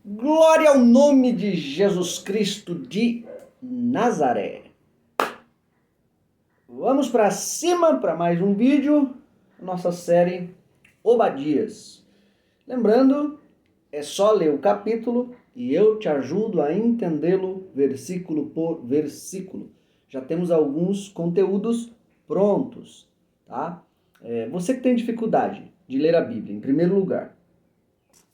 Glória ao nome de Jesus Cristo de Nazaré. Vamos para cima para mais um vídeo, nossa série Obadias. Lembrando, é só ler o capítulo e eu te ajudo a entendê-lo versículo por versículo. Já temos alguns conteúdos prontos, tá? Você que tem dificuldade de ler a Bíblia, em primeiro lugar,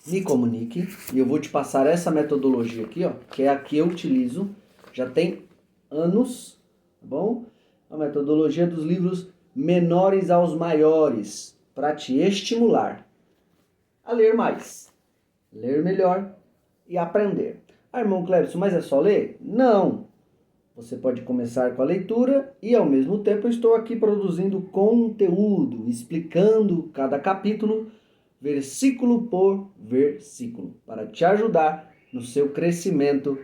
me comunique e eu vou te passar essa metodologia aqui, ó, que é a que eu utilizo, já tem anos, tá bom? A metodologia dos livros menores aos maiores, para te estimular a ler mais, ler melhor e aprender. Ah, irmão Clébson, mas é só ler? Não! Você pode começar com a leitura e, ao mesmo tempo, eu estou aqui produzindo conteúdo, explicando cada capítulo, versículo por versículo, para te ajudar no seu crescimento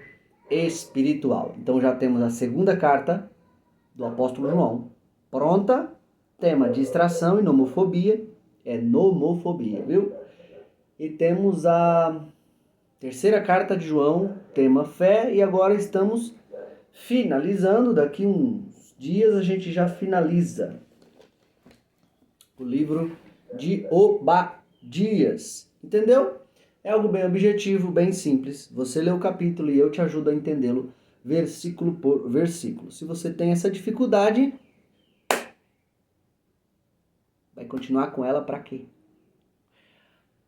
espiritual. Então já temos a segunda carta do apóstolo João pronta, tema distração e nomofobia, é nomofobia, viu? E temos a terceira carta de João, tema fé, e agora estamos finalizando, daqui uns dias a gente já finaliza o livro de Obadias, entendeu? É algo bem objetivo, bem simples. Você lê o capítulo e eu te ajudo a entendê-lo versículo por versículo. Se você tem essa dificuldade, vai continuar com ela para quê?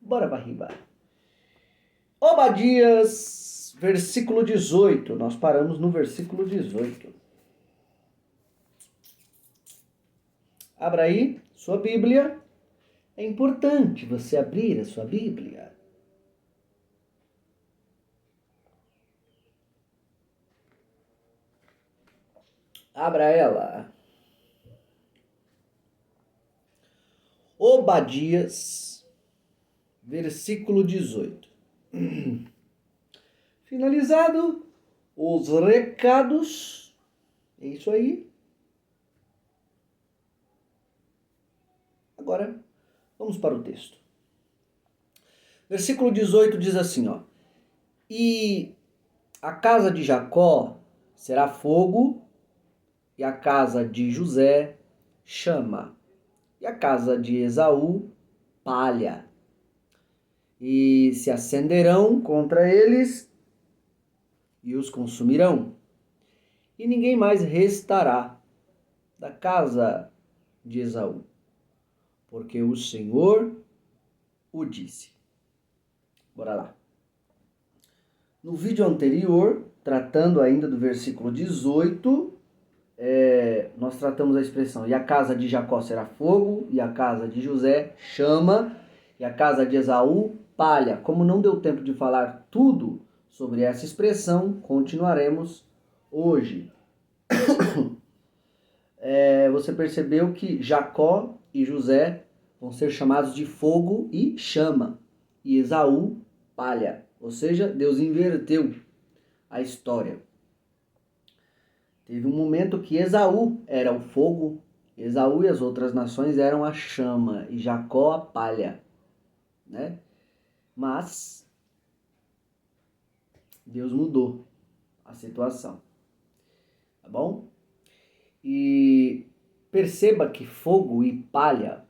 Bora para riba. Obadias, versículo 18. Nós paramos no versículo 18. Abra aí sua Bíblia. É importante você abrir a sua Bíblia. Abra ela. Obadias, versículo 18. Finalizado os recados. É isso aí. Agora, vamos para o texto. Versículo 18 diz assim, ó. E a casa de Jacó será fogo, e a casa de José chama, e a casa de Esaú palha. E se acenderão contra eles e os consumirão. E ninguém mais restará da casa de Esaú, porque o Senhor o disse. Bora lá. No vídeo anterior, tratando ainda do versículo 18, nós tratamos a expressão: e a casa de Jacó será fogo, e a casa de José chama, e a casa de Esaú palha. Como não deu tempo de falar tudo sobre essa expressão, continuaremos hoje. Você percebeu que Jacó e José vão ser chamados de fogo e chama, e Esaú palha. Ou seja, Deus inverteu a história. Teve um momento que Esaú era o fogo, Esaú e as outras nações eram a chama, e Jacó a palha, né? Mas Deus mudou a situação, tá bom? E perceba que fogo e palha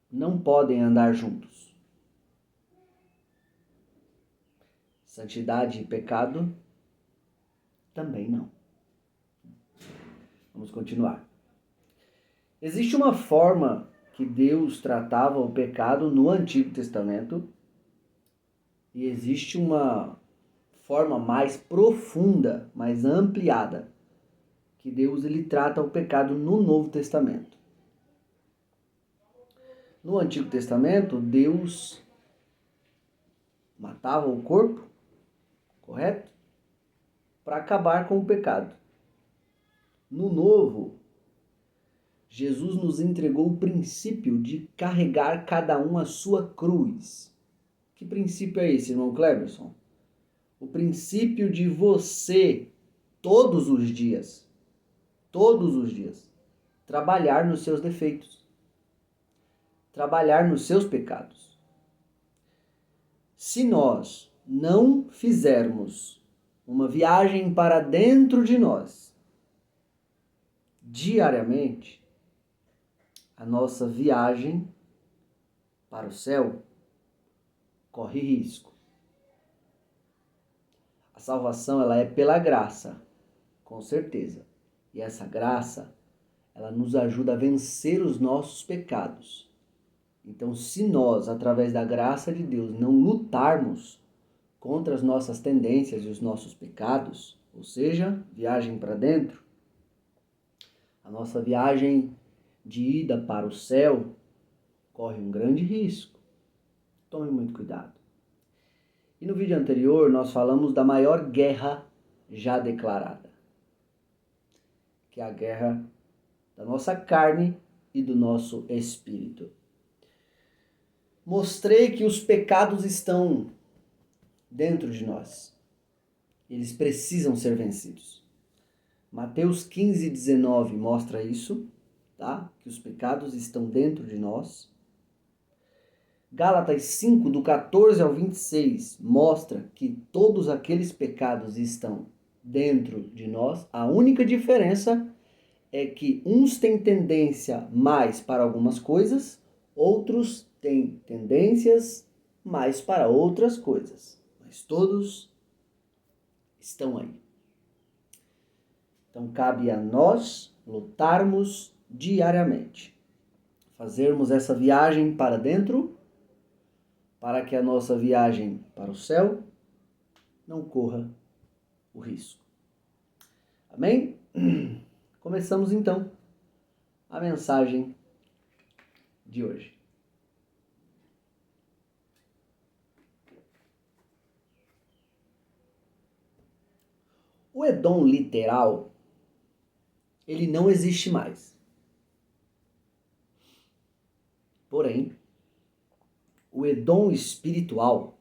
não podem andar juntos. Santidade e pecado também não. Vamos continuar. Existe uma forma que Deus tratava o pecado no Antigo Testamento e existe uma forma mais profunda, mais ampliada, que Deus ele trata o pecado no Novo Testamento. No Antigo Testamento, Deus matava o corpo, correto? Para acabar com o pecado. No Novo, Jesus nos entregou o princípio de carregar cada um a sua cruz. Que princípio é esse, irmão Cleberson? O princípio de você, todos os dias, trabalhar nos seus defeitos, trabalhar nos seus pecados. Se nós não fizermos uma viagem para dentro de nós diariamente, a nossa viagem para o céu corre risco. A salvação, ela é pela graça, com certeza. E essa graça, ela nos ajuda a vencer os nossos pecados. Então, se nós, através da graça de Deus, não lutarmos contra as nossas tendências e os nossos pecados, ou seja, viagem para dentro, a nossa viagem de ida para o céu corre um grande risco. Tome muito cuidado. E no vídeo anterior nós falamos da maior guerra já declarada, que é a guerra da nossa carne e do nosso espírito. Mostrei que os pecados estão dentro de nós. Eles precisam ser vencidos. Mateus 15:19 mostra isso, tá? Que os pecados estão dentro de nós. Gálatas 5, do 14 ao 26, mostra que todos aqueles pecados estão dentro de nós. A única diferença é que uns têm tendência mais para algumas coisas, outros têm tendências mais para outras coisas. Mas todos estão aí. Então cabe a nós lutarmos diariamente. Fazermos essa viagem para dentro, para que a nossa viagem para o céu não corra o risco. Amém? Começamos então a mensagem de hoje. O Edom literal, ele não existe mais. Porém, o Edom espiritual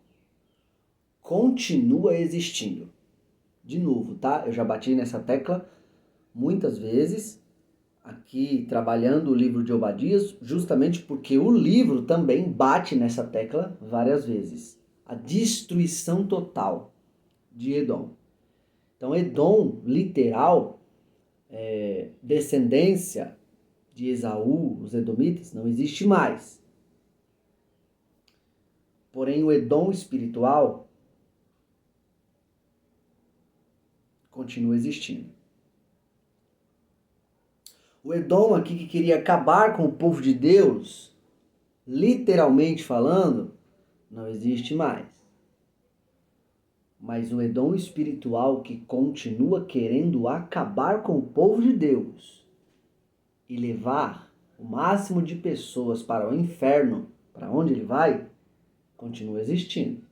continua existindo. De novo, tá? Eu já bati nessa tecla muitas vezes, aqui trabalhando o livro de Obadias, justamente porque o livro também bate nessa tecla várias vezes. A destruição total de Edom. Então, Edom, literal, descendência de Esaú, os edomitas, não existe mais. Porém, o Edom espiritual continua existindo. O Edom aqui que queria acabar com o povo de Deus, literalmente falando, não existe mais. Mas o Edom espiritual que continua querendo acabar com o povo de Deus e levar o máximo de pessoas para o inferno, para onde ele vai, continua existindo.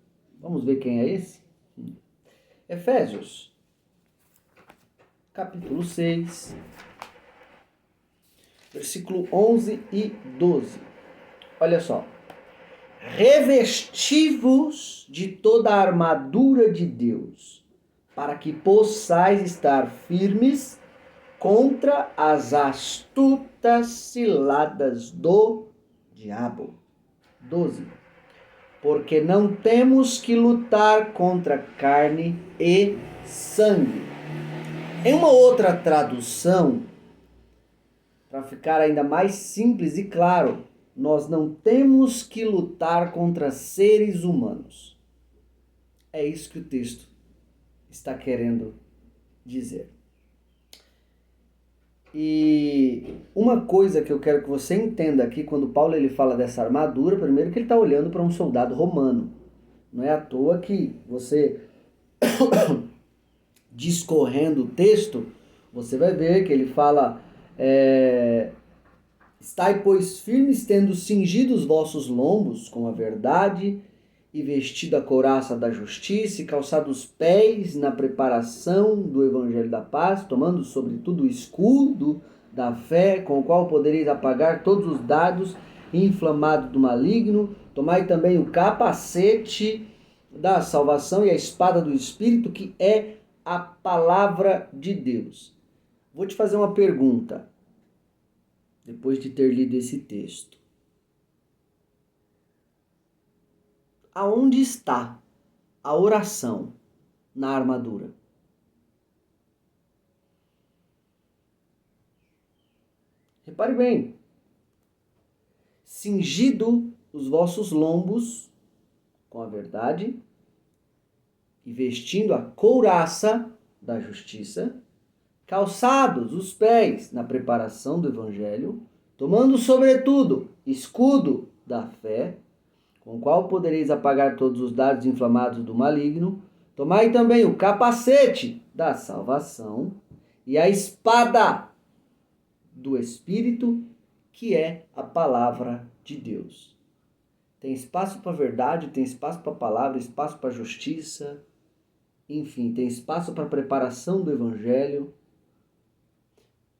Vamos ver quem é esse? Efésios, capítulo 6, versículo 11 e 12. Olha só. Revesti-vos de toda a armadura de Deus, para que possais estar firmes contra as astutas ciladas do diabo. 12. Porque não temos que lutar contra carne e sangue. Em uma outra tradução, para ficar ainda mais simples e claro, nós não temos que lutar contra seres humanos. É isso que o texto está querendo dizer. E uma coisa que eu quero que você entenda aqui, quando Paulo ele fala dessa armadura, primeiro que ele está olhando para um soldado romano. Não é à toa que você, discorrendo o texto, você vai ver que ele fala... Estai, pois, firmes, tendo cingido os vossos lombos com a verdade, e vestido a couraça da justiça, e calçado os pés na preparação do evangelho da paz, tomando sobretudo o escudo da fé, com o qual podereis apagar todos os dardos inflamados do maligno. Tomai também o capacete da salvação e a espada do Espírito, que é a palavra de Deus. Vou te fazer uma pergunta. Depois de ter lido esse texto, aonde está a oração na armadura? Repare bem. Cingido os vossos lombos com a verdade e vestindo a couraça da justiça, calçados os pés na preparação do evangelho, tomando sobretudo escudo da fé, com o qual podereis apagar todos os dardos inflamados do maligno. Tomai também o capacete da salvação e a espada do Espírito, que é a palavra de Deus. Tem espaço para a verdade, tem espaço para a palavra, espaço para a justiça, enfim, tem espaço para a preparação do evangelho.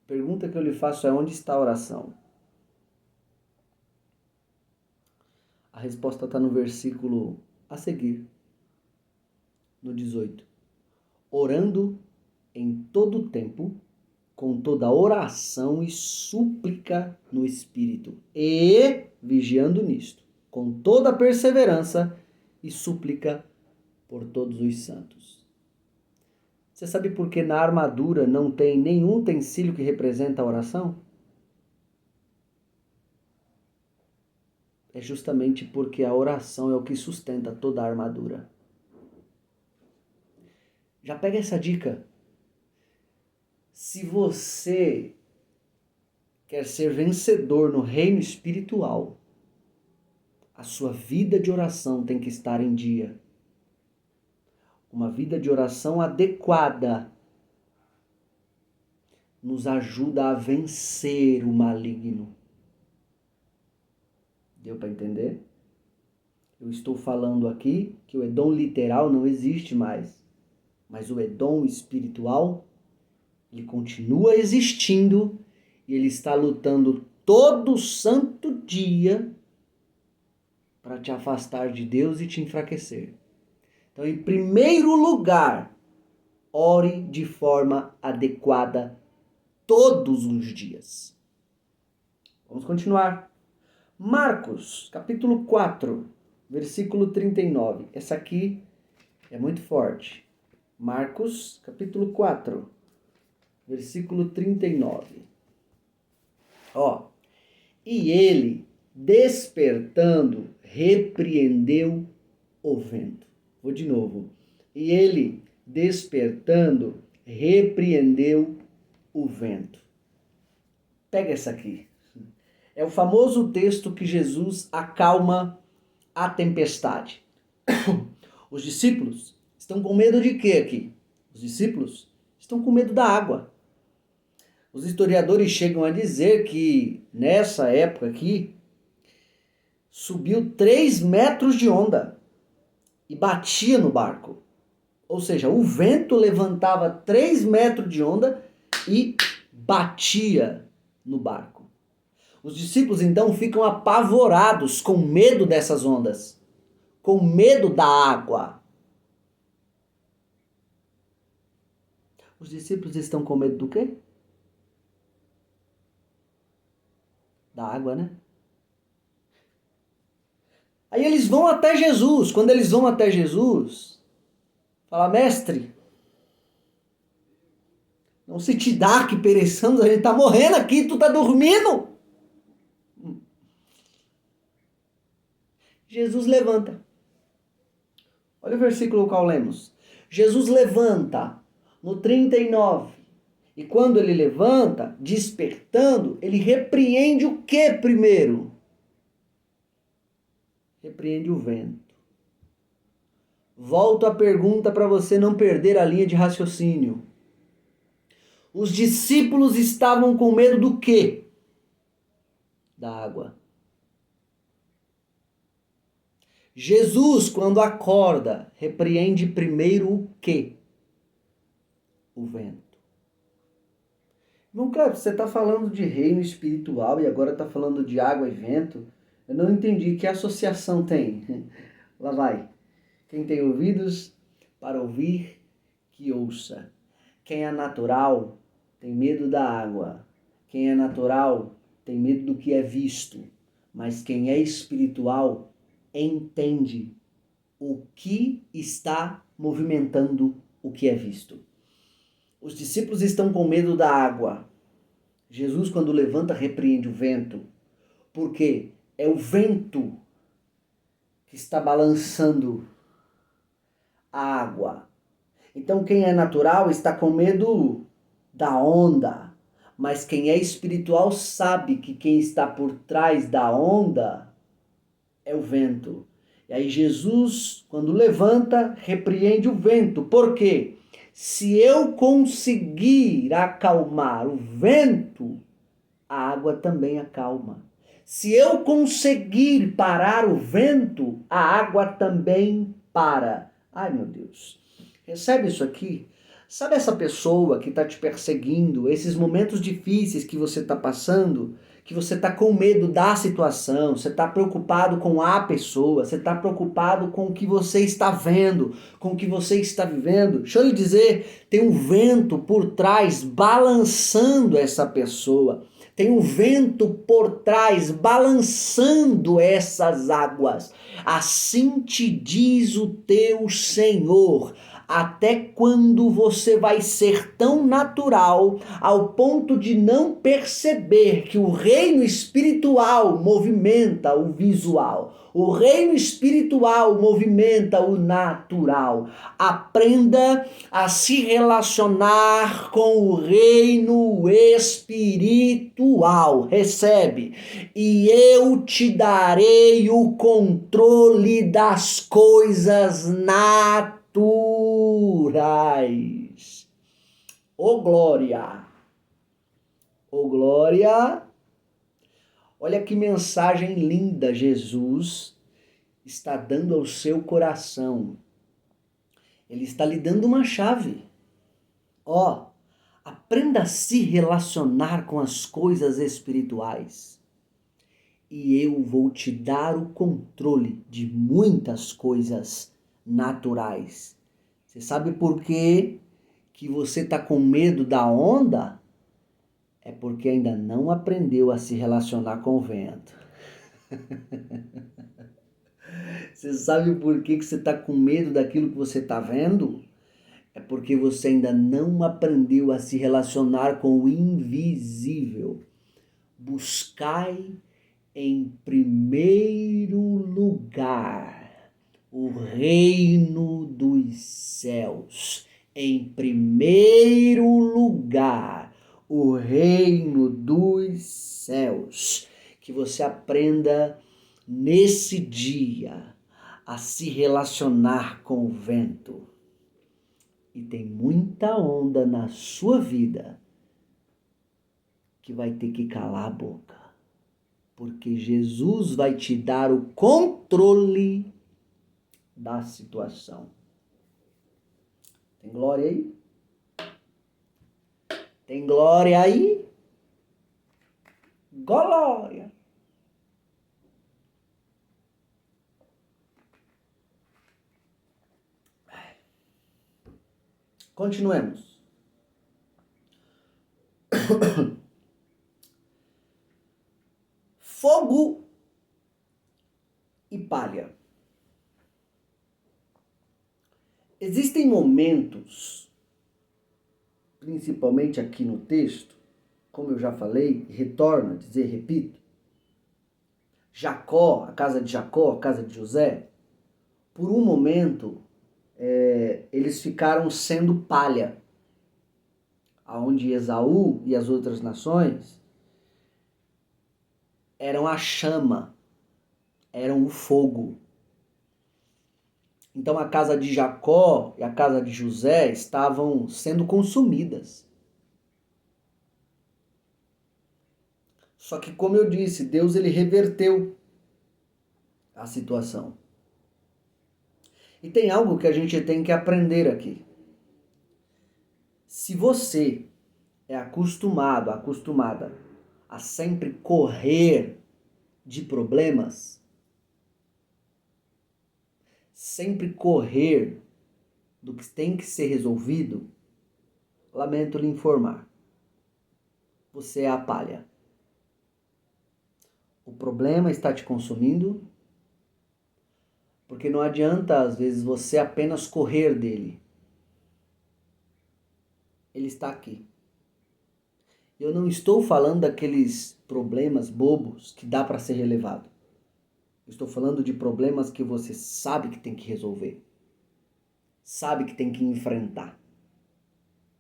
Pergunta que eu lhe faço é: onde está a oração? A resposta está no versículo a seguir, no 18. Orando em todo tempo, com toda oração e súplica no Espírito, e vigiando nisto, com toda perseverança e súplica por todos os santos. Você sabe por que na armadura não tem nenhum utensílio que representa a oração? É justamente porque a oração é o que sustenta toda a armadura. Já pega essa dica. Se você quer ser vencedor no reino espiritual, a sua vida de oração tem que estar em dia. Uma vida de oração adequada nos ajuda a vencer o maligno. Deu para entender? Eu estou falando aqui que o Edom literal não existe mais, mas o Edom espiritual, ele continua existindo e ele está lutando todo santo dia para te afastar de Deus e te enfraquecer. Então, em primeiro lugar, ore de forma adequada todos os dias. Vamos continuar. Marcos, capítulo 4, versículo 39. Essa aqui é muito forte. Marcos, capítulo 4, versículo 39. E ele, despertando, repreendeu o vento. Vou de novo. E ele, despertando, repreendeu o vento. Pega essa aqui. É o famoso texto que Jesus acalma a tempestade. Os discípulos estão com medo de quê aqui? Os discípulos estão com medo da água. Os historiadores chegam a dizer que nessa época aqui subiu 3 metros de onda e batia no barco. Ou seja, o vento levantava 3 metros de onda e batia no barco. Os discípulos então ficam apavorados, com medo dessas ondas, com medo da água. Os discípulos estão com medo do quê? Da água, né? Aí eles vão até Jesus. Quando eles vão até Jesus, fala: mestre, não se te dá que pereçamos, a gente está morrendo aqui, tu está dormindo. Jesus levanta. Olha o versículo qual lemos. Jesus levanta no 39. E quando ele levanta, despertando, ele repreende o que primeiro? Repreende o vento. Volto a pergunta para você não perder a linha de raciocínio. Os discípulos estavam com medo do quê? Da água. Jesus, quando acorda, repreende primeiro o quê? O vento. Irmão Cleber, você está falando de reino espiritual e agora está falando de água e vento? Eu não entendi que associação tem. Lá vai. Quem tem ouvidos para ouvir, que ouça. Quem é natural tem medo da água. Quem é natural tem medo do que é visto. Mas quem é espiritual entende o que está movimentando o que é visto. Os discípulos estão com medo da água. Jesus, quando levanta, repreende o vento. Porque é o vento que está balançando a água. Então, quem é natural está com medo da onda. Mas quem é espiritual sabe que quem está por trás da onda é o vento. E aí Jesus, quando levanta, repreende o vento. Por quê? Se eu conseguir acalmar o vento, a água também acalma. Se eu conseguir parar o vento, a água também para. Ai, meu Deus. Recebe isso aqui? Sabe essa pessoa que está te perseguindo, esses momentos difíceis que você está passando, que você está com medo da situação, você está preocupado com a pessoa, você está preocupado com o que você está vendo, com o que você está vivendo. Deixa eu lhe dizer, tem um vento por trás balançando essa pessoa. Tem um vento por trás balançando essas águas. Assim te diz o teu Senhor. Até quando você vai ser tão natural ao ponto de não perceber que o reino espiritual movimenta o visual? O reino espiritual movimenta o natural. Aprenda a se relacionar com o reino espiritual. Recebe. E eu te darei o controle das coisas naturais. Ô glória! Ô glória! Olha que mensagem linda Jesus está dando ao seu coração. Ele está lhe dando uma chave. Ó, aprenda a se relacionar com as coisas espirituais. E eu vou te dar o controle de muitas coisas naturais. Você sabe por quê que você está com medo da onda? É porque ainda não aprendeu a se relacionar com o vento. Você sabe por que você está com medo daquilo que você está vendo? É porque você ainda não aprendeu a se relacionar com o invisível. Buscai em primeiro lugar o reino dos céus. Em primeiro lugar o reino dos céus. Que você aprenda nesse dia a se relacionar com o vento. E tem muita onda na sua vida que vai ter que calar a boca. Porque Jesus vai te dar o controle da situação. Tem glória aí? Tem glória aí? Glória! Continuemos. Fogo e palha. Existem momentos, principalmente aqui no texto, como eu já falei, retorno a dizer, repito, Jacó, a casa de Jacó, a casa de José, por um momento, eles ficaram sendo palha, aonde Esaú e as outras nações eram a chama, eram o fogo. Então a casa de Jacó e a casa de José estavam sendo consumidas. Só que, como eu disse, Deus ele reverteu a situação. E tem algo que a gente tem que aprender aqui. Se você é acostumada a sempre correr de problemas, sempre correr do que tem que ser resolvido, lamento lhe informar, você é a palha. O problema está te consumindo, Porque não adianta, às vezes, você apenas correr dele. Ele está aqui. Eu não estou falando daqueles problemas bobos que dá para ser relevado. Eu estou falando de problemas que você sabe que tem que resolver. Sabe que tem que enfrentar.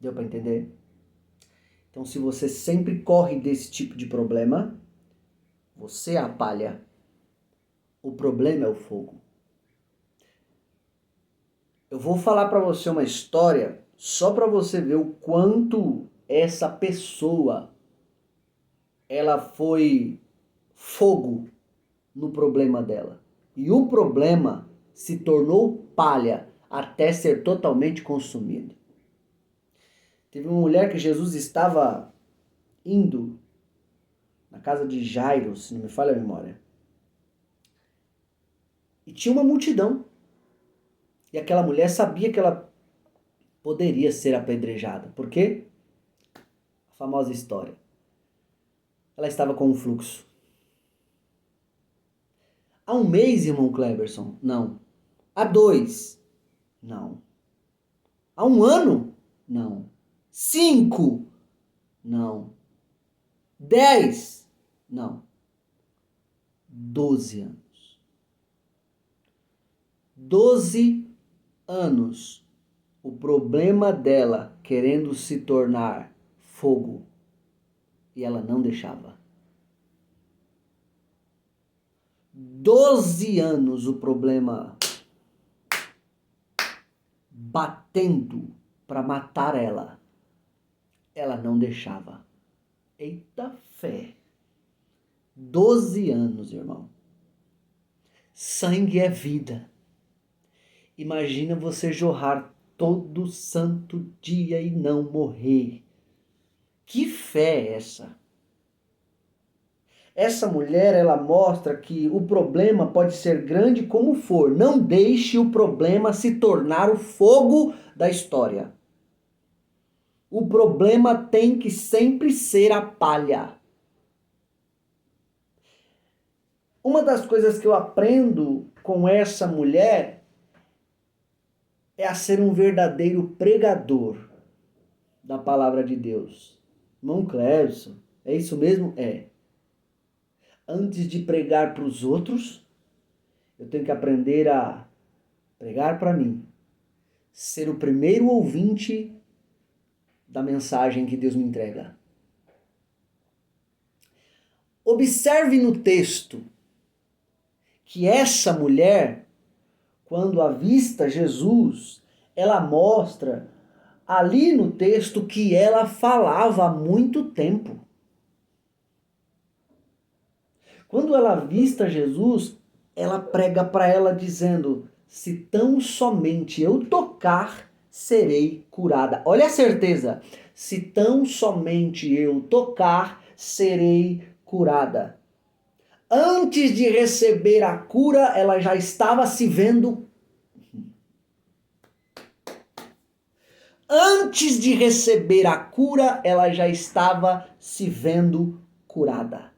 Deu para entender? Então, se você sempre corre desse tipo de problema, você é a palha. O problema é o fogo. Eu vou falar para você uma história só para você ver o quanto essa pessoa ela foi fogo no problema dela. E o problema se tornou palha até ser totalmente consumido. Teve uma mulher que Jesus estava indo na casa de Jairo, se não me falha a memória. E tinha uma multidão. E aquela mulher sabia que ela poderia ser apedrejada. Por quê? A famosa história. Ela estava com um fluxo. Há um mês, irmão Cleberson? Não. Há 2? Não. Há 1 ano? Não. 5? Não. 10? Não. 12 anos. 12 anos. O problema dela querendo se tornar fogo. E ela não deixava. 12 anos o problema batendo para matar ela. Ela não deixava. Eita fé. 12 anos, irmão. Sangue é vida. Imagina você jorrar todo santo dia e não morrer. Que fé é essa? Essa mulher, ela mostra que o problema pode ser grande como for. Não deixe o problema se tornar o fogo da história. O problema tem que sempre ser a palha. Uma das coisas que eu aprendo com essa mulher é a ser um verdadeiro pregador da palavra de Deus. Irmão Clércio, é isso mesmo? É. Antes de pregar para os outros, eu tenho que aprender a pregar para mim. Ser o primeiro ouvinte da mensagem que Deus me entrega. Observe no texto que essa mulher, quando avista Jesus, ela mostra ali no texto que ela falava há muito tempo. Quando ela avista Jesus, ela prega para ela dizendo: se tão somente eu tocar, serei curada. Olha a certeza. Se tão somente eu tocar, serei curada. Antes de receber a cura, ela já estava se vendo. Antes de receber a cura, ela já estava se vendo curada.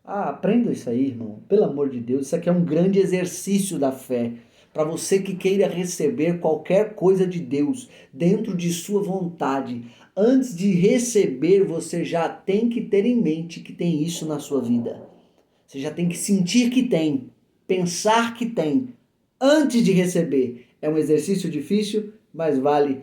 Aprenda isso aí, irmão. Pelo amor de Deus, isso aqui é um grande exercício da fé. Para você que queira receber qualquer coisa de Deus dentro de sua vontade, antes de receber, você já tem que ter em mente que tem isso na sua vida. Você já tem que sentir que tem, pensar que tem, antes de receber. É um exercício difícil, mas vale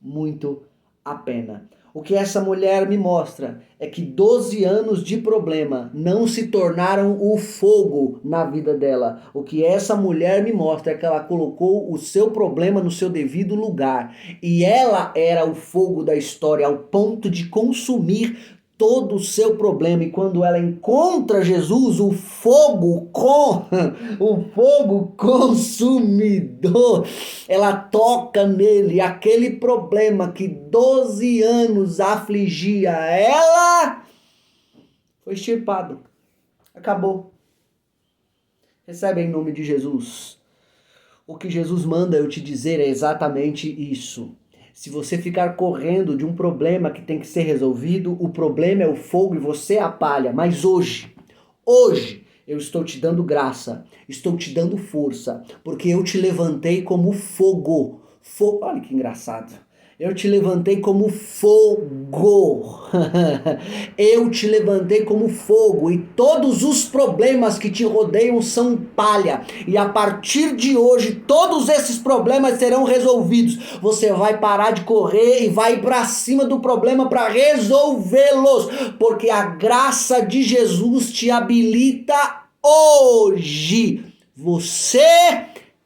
muito a pena. O que essa mulher me mostra é que 12 anos de problema não se tornaram o fogo na vida dela. O que essa mulher me mostra é que ela colocou o seu problema no seu devido lugar. E ela era o fogo da história ao ponto de consumir todo o seu problema. E quando ela encontra Jesus, o fogo consumidor, ela toca nele, aquele problema que 12 anos afligia ela, foi extirpado. Acabou. Recebe em nome de Jesus. O que Jesus manda eu te dizer é exatamente isso. Se você ficar correndo de um problema que tem que ser resolvido, o problema é o fogo e você é a palha. Mas hoje, Eu estou te dando graça, estou te dando força, porque eu te levantei como fogo. Olha que engraçado. Eu te levantei como fogo. Eu te levantei como fogo e todos os problemas que te rodeiam são palha. E a partir de hoje, todos esses problemas serão resolvidos. Você vai parar de correr e vai para cima do problema para resolvê-los, porque a graça de Jesus te habilita hoje. Você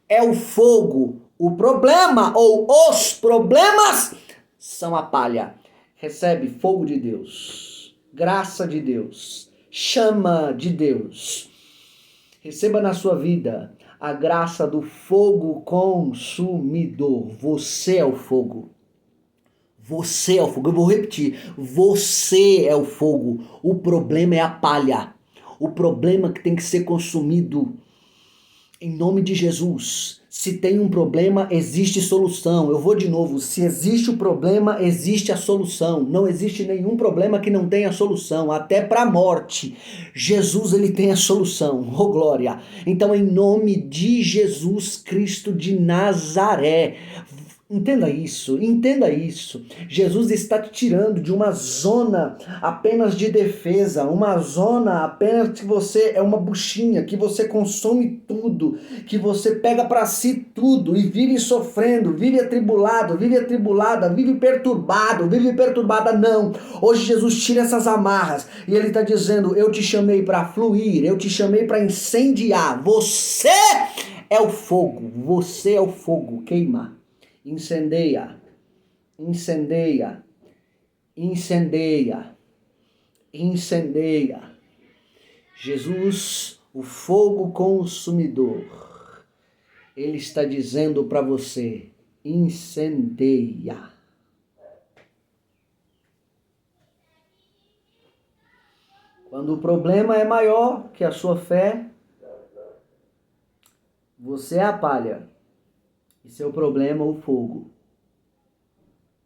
é o fogo. O problema ou os problemas são a palha. Recebe fogo de Deus, graça de Deus, chama de Deus. Receba na sua vida a graça do fogo consumidor. Você é o fogo. Você é o fogo. Eu vou repetir. Você é o fogo. O problema é a palha. O problema que tem que ser consumido. Em nome de Jesus. Se tem um problema, existe solução. Eu vou de novo. Se existe o problema, existe a solução. Não existe nenhum problema que não tenha solução. Até para a morte. Jesus, ele tem a solução. Oh, glória. Então, em nome de Jesus Cristo de Nazaré. Entenda isso, entenda isso. Jesus está te tirando de uma zona apenas de defesa, uma zona apenas que você é uma buchinha, que você consome tudo, que você pega para si tudo e vive sofrendo, vive atribulado, vive atribulada, vive perturbada. Não, hoje Jesus tira essas amarras e ele está dizendo: eu te chamei para fluir, eu te chamei para incendiar. Você é o fogo, você é o fogo, queima. Incendeia, incendeia, incendeia, incendeia. Jesus, o fogo consumidor, ele está dizendo para você: incendeia. Quando o problema é maior que a sua fé, você é a palha. E seu problema é o fogo.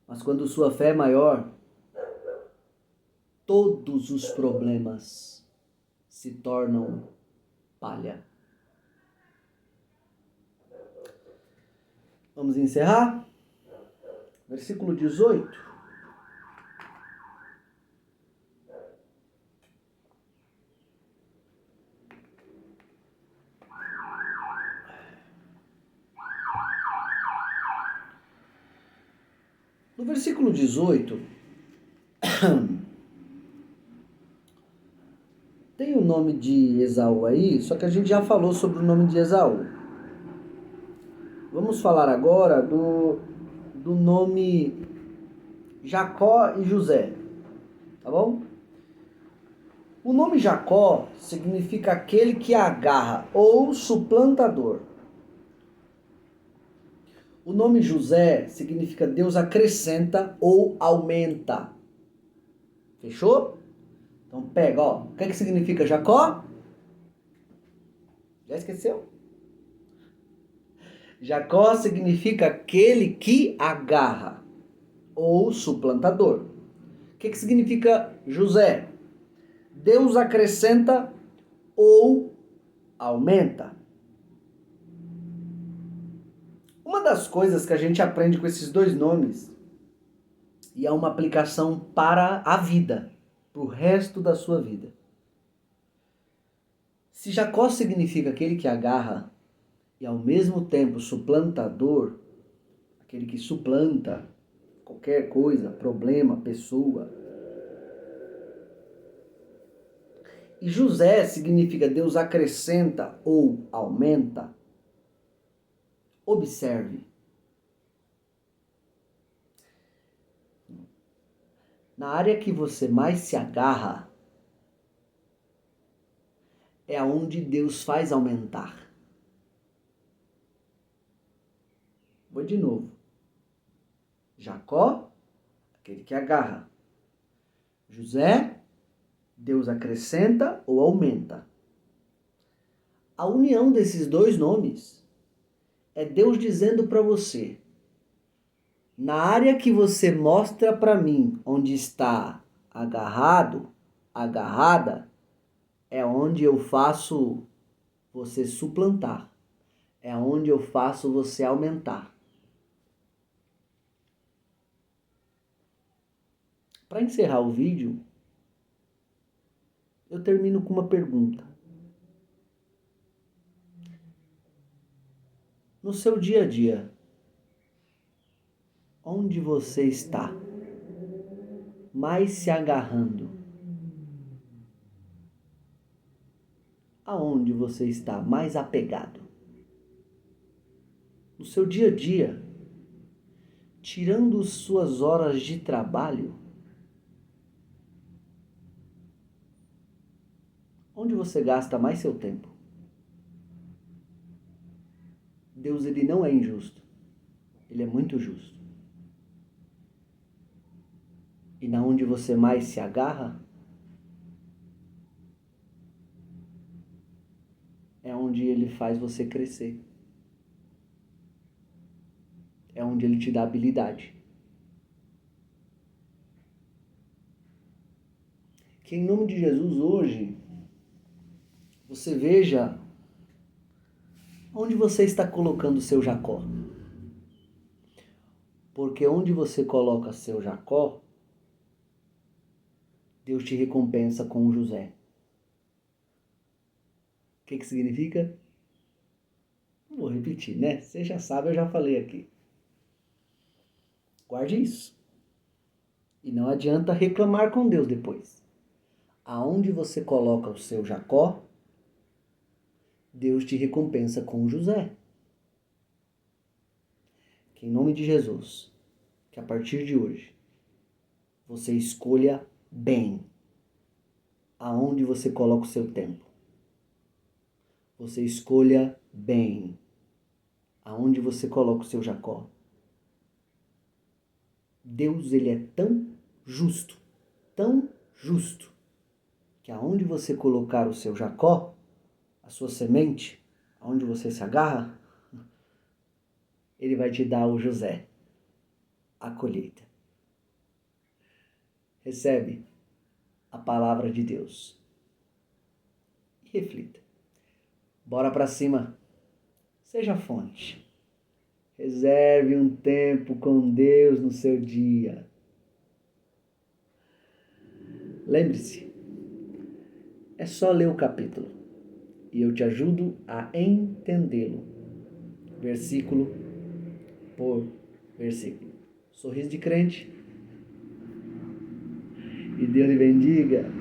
Mas quando sua fé é maior, todos os problemas se tornam palha. Vamos encerrar? Versículo 18. No versículo 18, tem o nome de Esaú aí, só que a gente já falou sobre o nome de Esaú. Vamos falar agora do nome Jacó e José, tá bom? O nome Jacó significa aquele que agarra ou suplantador. O nome José significa Deus acrescenta ou aumenta. Fechou? Então pega, ó. O que é que significa Jacó? Já esqueceu? Jacó significa aquele que agarra ou suplantador. O que é que significa José? Deus acrescenta ou aumenta. Uma das coisas que a gente aprende com esses dois nomes, e é uma aplicação para a vida, para o resto da sua vida. Se Jacó significa aquele que agarra e ao mesmo tempo suplantador, aquele que suplanta qualquer coisa, problema, pessoa. E José significa Deus acrescenta ou aumenta. Observe. Na área que você mais se agarra, é aonde Deus faz aumentar. Vou de novo. Jacó, aquele que agarra. José, Deus acrescenta ou aumenta. A união desses dois nomes é Deus dizendo para você: na área que você mostra para mim onde está agarrado, agarrada, é onde eu faço você suplantar. É onde eu faço você aumentar. Para encerrar o vídeo, eu termino com uma pergunta. No seu dia a dia, onde você está mais se agarrando? Aonde você está mais apegado? No seu dia a dia, tirando suas horas de trabalho, onde você gasta mais seu tempo? Deus, ele não é injusto. Ele é muito justo. E na onde você mais se agarra, é onde ele faz você crescer. É onde ele te dá habilidade. Que em nome de Jesus hoje, você veja onde você está colocando o seu Jacó. Porque onde você coloca seu Jacó, Deus te recompensa com o José. O que significa? Vou repetir, né? Você já sabe, eu já falei aqui. Guarde isso. E não adianta reclamar com Deus depois. Aonde você coloca o seu Jacó, Deus te recompensa com José. Que em nome de Jesus, que a partir de hoje, você escolha bem aonde você coloca o seu tempo. Você escolha bem aonde você coloca o seu Jacó. Deus, ele é tão justo, que aonde você colocar o seu Jacó, a sua semente, aonde você se agarra, ele vai te dar o José, a colheita. Recebe a palavra de Deus e reflita. Bora pra cima. Seja fonte. Reserve um tempo com Deus no seu dia. Lembre-se, é só ler o capítulo e eu te ajudo a entendê-lo, versículo por versículo. Sorriso de crente e Deus lhe bendiga.